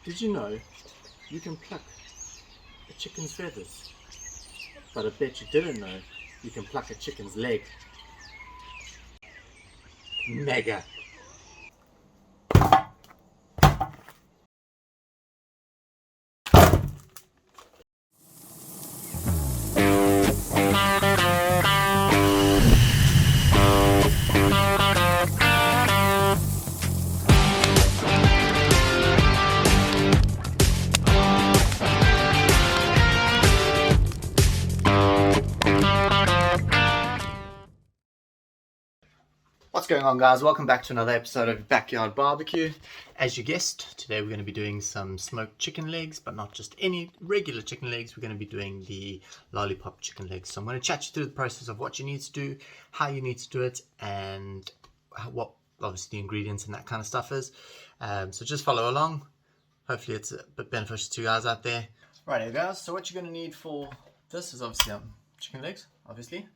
Did you know you can pluck a chicken's feathers? But I bet you didn't know you can pluck a chicken's leg. Mega! What's going on, guys? Welcome back to another episode of Backyard Barbecue. As you guessed, today we're going to be doing some smoked chicken legs, but not just any regular chicken legs. We're going to be doing the lollipop chicken legs. So I'm going to chat you through the process of what you need to do, how you need to do it, and what obviously the ingredients and that kind of stuff is. So just follow along. Hopefully it's a bit beneficial to you guys out there. Right here, guys. So what you're going to need for this is obviously chicken legs, obviously.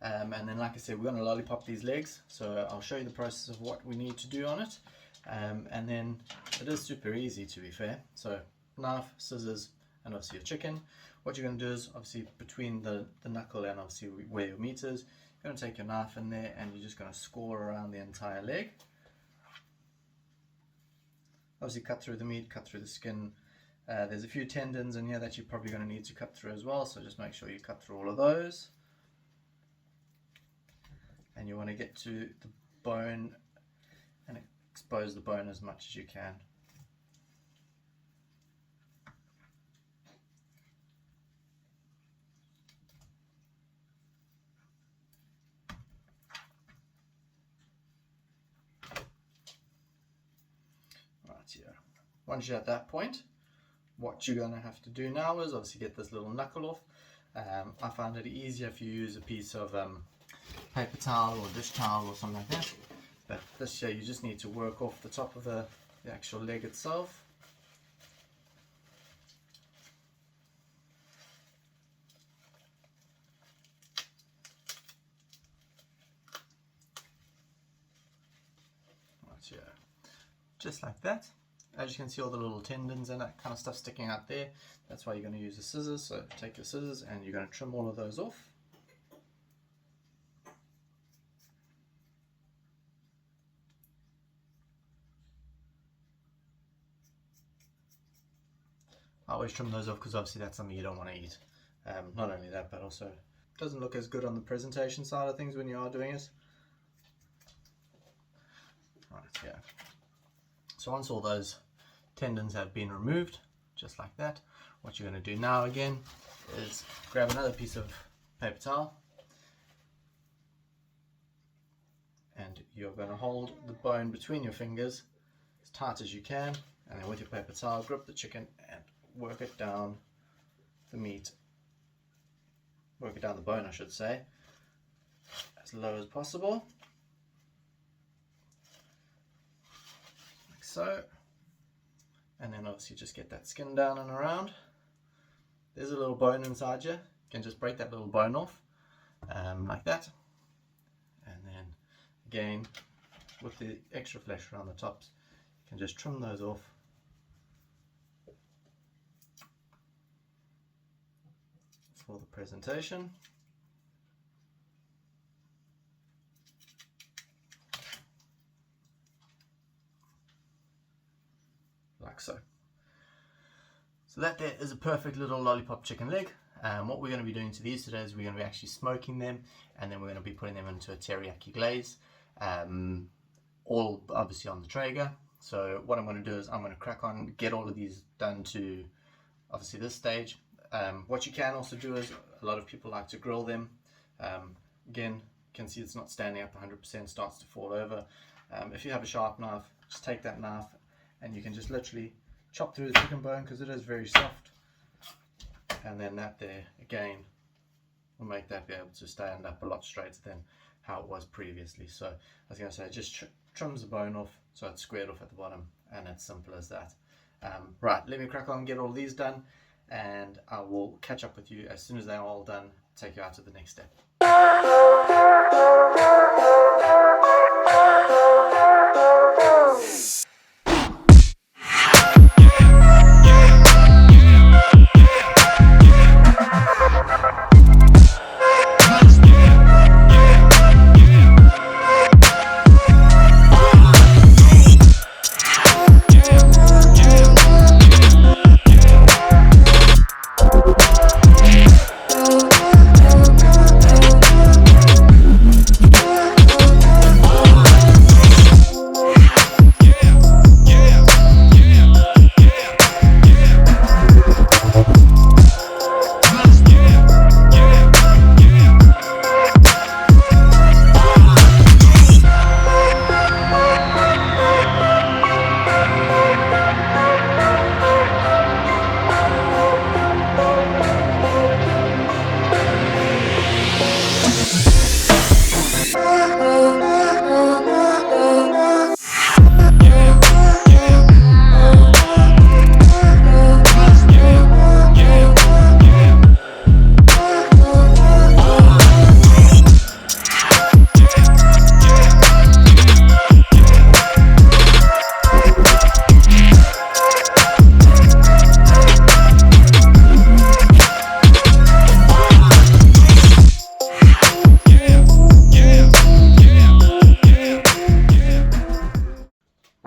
And then, like I said, we're going to lollipop these legs, so I'll show you the process of what we need to do on it. And then it is super easy, to be fair. So knife, scissors, and obviously your chicken. What you're going to do is, obviously, between the knuckle and obviously where your meat is, you're going to take your knife in there and you're just going to score around the entire leg. Obviously cut through the meat, cut through the skin. There's a few tendons in here that you're probably going to need to cut through as well, so just make sure you cut through all of those. And you want to get to the bone and expose the bone as much as you can. Right here. Once you're at that point, what you're going to have to do now is obviously get this little knuckle off. I find it easier if you use a piece of paper towel or dish towel or something like that, but this year you just need to work off the top of the actual leg itself. Right here, just like that. As you can see, all the little tendons and that kind of stuff sticking out there. That's why you're going to use the scissors. So take your scissors and you're going to trim all of those off. I always trim those off because obviously that's something you don't want to eat. Not only that, but also it doesn't look as good on the presentation side of things when you are doing it. Right, yeah. So once all those tendons have been removed, just like that, what you're going to do now again is grab another piece of paper towel and you're going to hold the bone between your fingers as tight as you can, and then with your paper towel grip the chicken and work it down the meat, work it down the bone I should say, as low as possible, like so, and then obviously just get that skin down and around. There's a little bone inside you, you can just break that little bone off, like that, and then again with the extra flesh around the tops you can just trim those off. For the presentation. Like so. So that there is a perfect little lollipop chicken leg. What we're going to be doing to these today is we're going to be actually smoking them, and then we're going to be putting them into a teriyaki glaze, all obviously on the Traeger. So what I'm going to do is I'm going to crack on, get all of these done to obviously this stage. What you can also do is a lot of people like to grill them. Again, you can see it's not standing up 100%, starts to fall over. If you have a sharp knife, just take that knife and you can just literally chop through the chicken bone because it is very soft. And then that there, again, will make that be able to stand up a lot straighter than how it was previously. So I was going to say, just trims the bone off so it's squared off at the bottom, and it's simple as that. Right, let me crack on and get all these done, and I will catch up with you as soon as they're all done, take you out to the next step.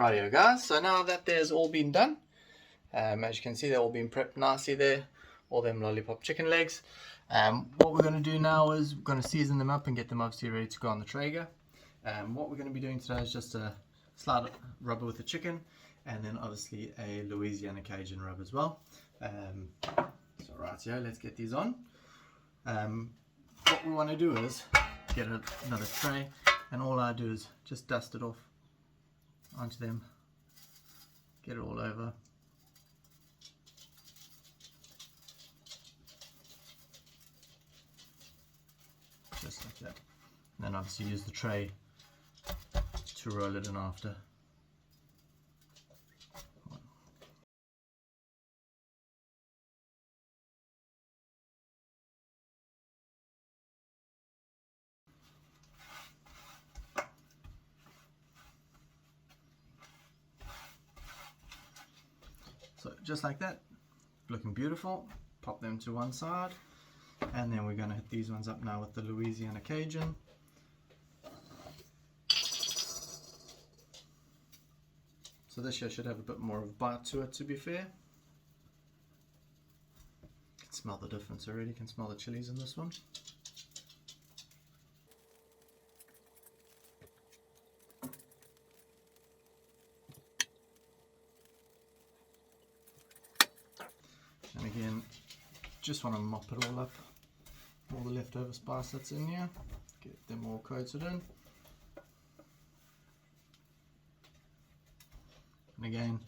Rightio guys, so now that there's all been done, as you can see they're all been prepped nicely there, all them lollipop chicken legs. What we're going to do now is we're going to season them up and get them obviously ready to go on the Traeger. What we're going to be doing today is just a slide rubber with the chicken, and then obviously a Louisiana Cajun rub as well. So rightio, let's get these on. What we want to do is get another tray, and all I do is just dust it off onto them, get it all over. Just like that. And then obviously use the tray to roll it in after. So just like that, looking beautiful. Pop them to one side, and then we're going to hit these ones up now with the Louisiana Cajun. So this here should have a bit more of a bite to it, to be fair. You can smell the difference already, you can smell the chilies in this one. And again, just want to mop it all up, all the leftover spice that's in here, get them all coated in. And again,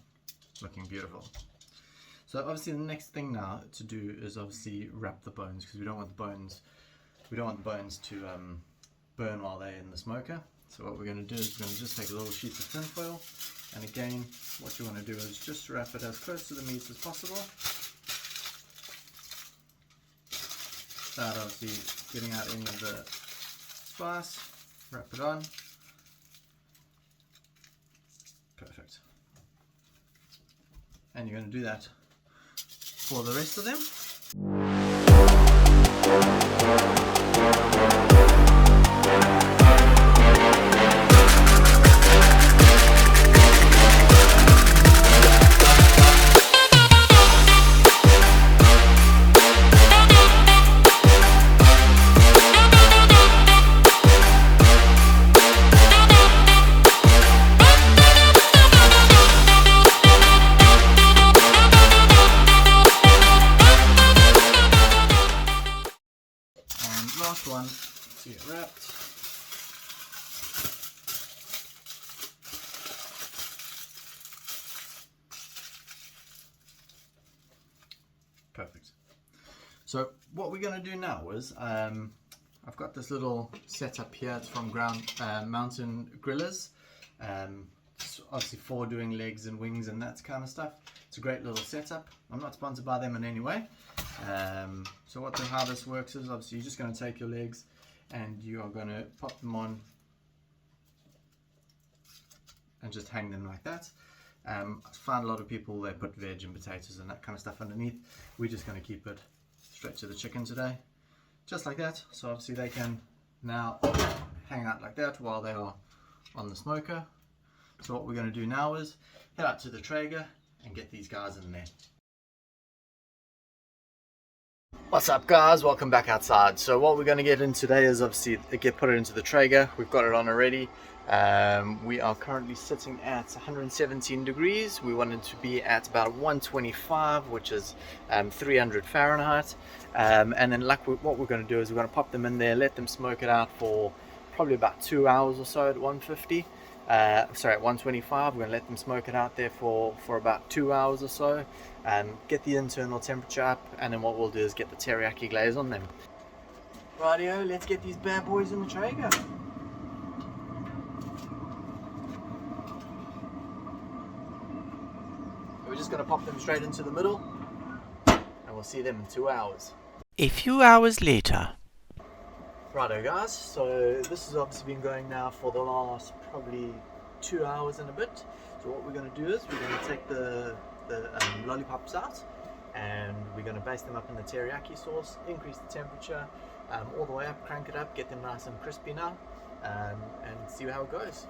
looking beautiful. So obviously the next thing now to do is obviously wrap the bones, because we don't want the bones to burn while they're in the smoker. So what we're going to do is we're going to just take a little sheet of tin foil, and again what you want to do is just wrap it as close to the meat as possible. Start obviously getting out any of the spice, wrap it on. Perfect. And you're going to do that for the rest of them. Last one to get wrapped. Perfect. So what we're going to do now is I've got this little setup here. It's from Mountain Grillers. It's obviously for doing legs and wings and that kind of stuff. It's a great little setup. I'm not sponsored by them in any way. So how this works is obviously you're just going to take your legs and you are going to pop them on and just hang them like that. I find a lot of people, they put veg and potatoes and that kind of stuff underneath. We're just going to keep it straight to the chicken today, just like that. So obviously they can now hang out like that while they are on the smoker. So what we're going to do now is head out to the Traeger and get these guys in there. What's up guys, welcome back outside. So what we're going to get in today is obviously put it into the Traeger. We've got it on already. We are currently sitting at 117 degrees. We want it to be at about 125, which is 300 Fahrenheit. And then what we're going to do is we're going to pop them in there, let them smoke it out for probably about 2 hours or so at 150. At 125. We're going to let them smoke it out there for about 2 hours or so, get the internal temperature up, and then what we'll do is get the teriyaki glaze on them. Rightio, let's get these bad boys in the Traeger. We're just going to pop them straight into the middle, and we'll see them in 2 hours. A few hours later. Righto guys, so this has obviously been going now for the last probably 2 hours and a bit. So what we're going to do is we're going to take the lollipops out, and we're going to baste them up in the teriyaki sauce, increase the temperature all the way up, crank it up, get them nice and crispy now, and see how it goes.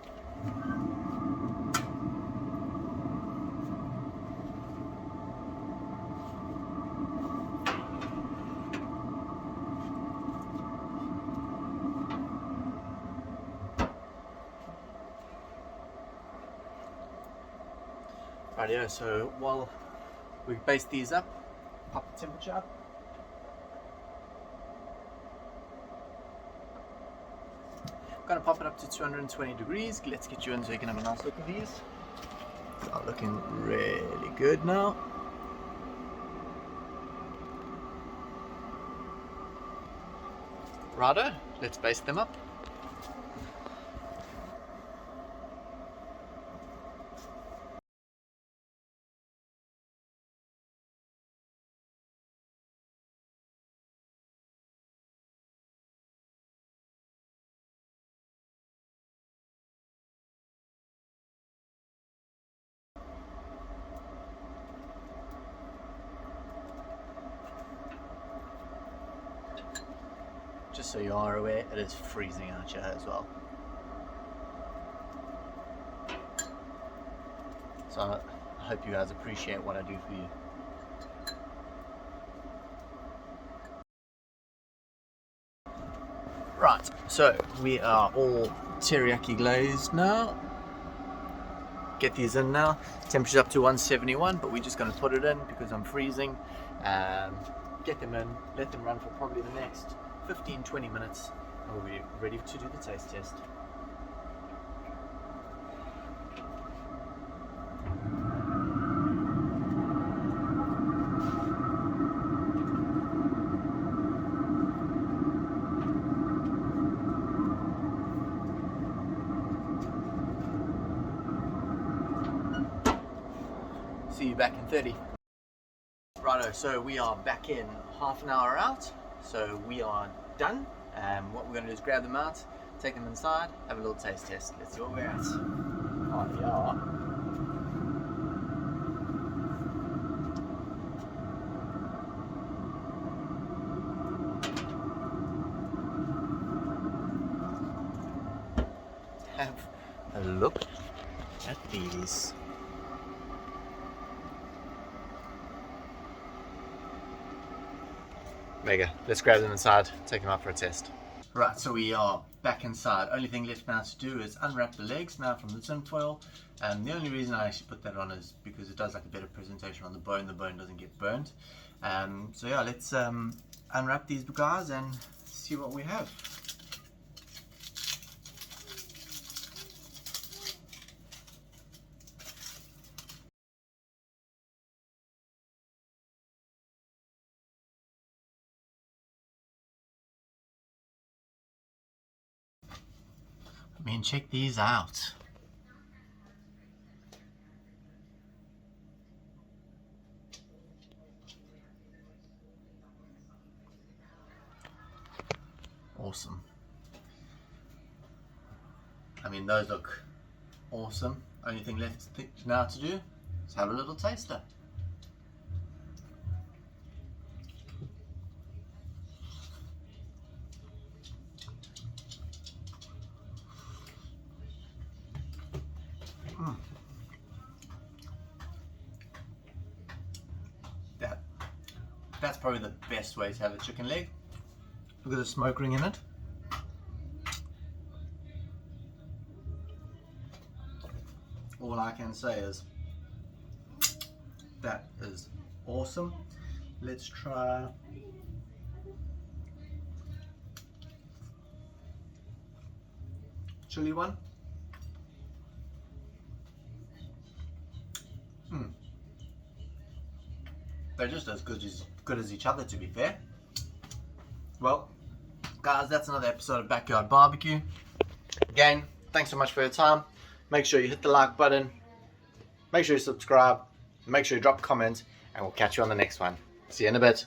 Rightio, so while we baste these up, pop the temperature up. Gonna pop it up to 220 degrees. Let's get you in so you can have a nice look at these. They are looking really good now. Righto, let's baste them up. Just so you are aware, it is freezing out here as well. So I hope you guys appreciate what I do for you. Right, so we are all teriyaki glazed now. Get these in now. Temperature's up to 171, but we're just going to put it in because I'm freezing. Get them in, let them run for probably the next 15-20 minutes, and we'll be ready to do the taste test. See you back in 30. Righto, so we are back in half an hour out, so we are done. What we're going to do is grab them out, take them inside, have a little taste test. Let's see what we're at. Oh yeah. Have a look at these. Mega. Let's grab them inside, take them out for a test. Right, so we are back inside. Only thing left now to do is unwrap the legs now from the tin foil. And the only reason I actually put that on is because it does like a better presentation on the bone doesn't get burnt. So yeah, let's unwrap these guys and see what we have. I mean, check these out. Awesome. I mean, those look awesome. Only thing left now to do is have a little taster. That's probably the best way to have a chicken leg. Look at the smoke ring in it. All I can say is that is awesome. Let's try chili one. They're just as good as each other, to be fair. Well, guys, that's another episode of Backyard Barbecue. Again, thanks so much for your time. Make sure you hit the like button. Make sure you subscribe. Make sure you drop a comment. And we'll catch you on the next one. See you in a bit.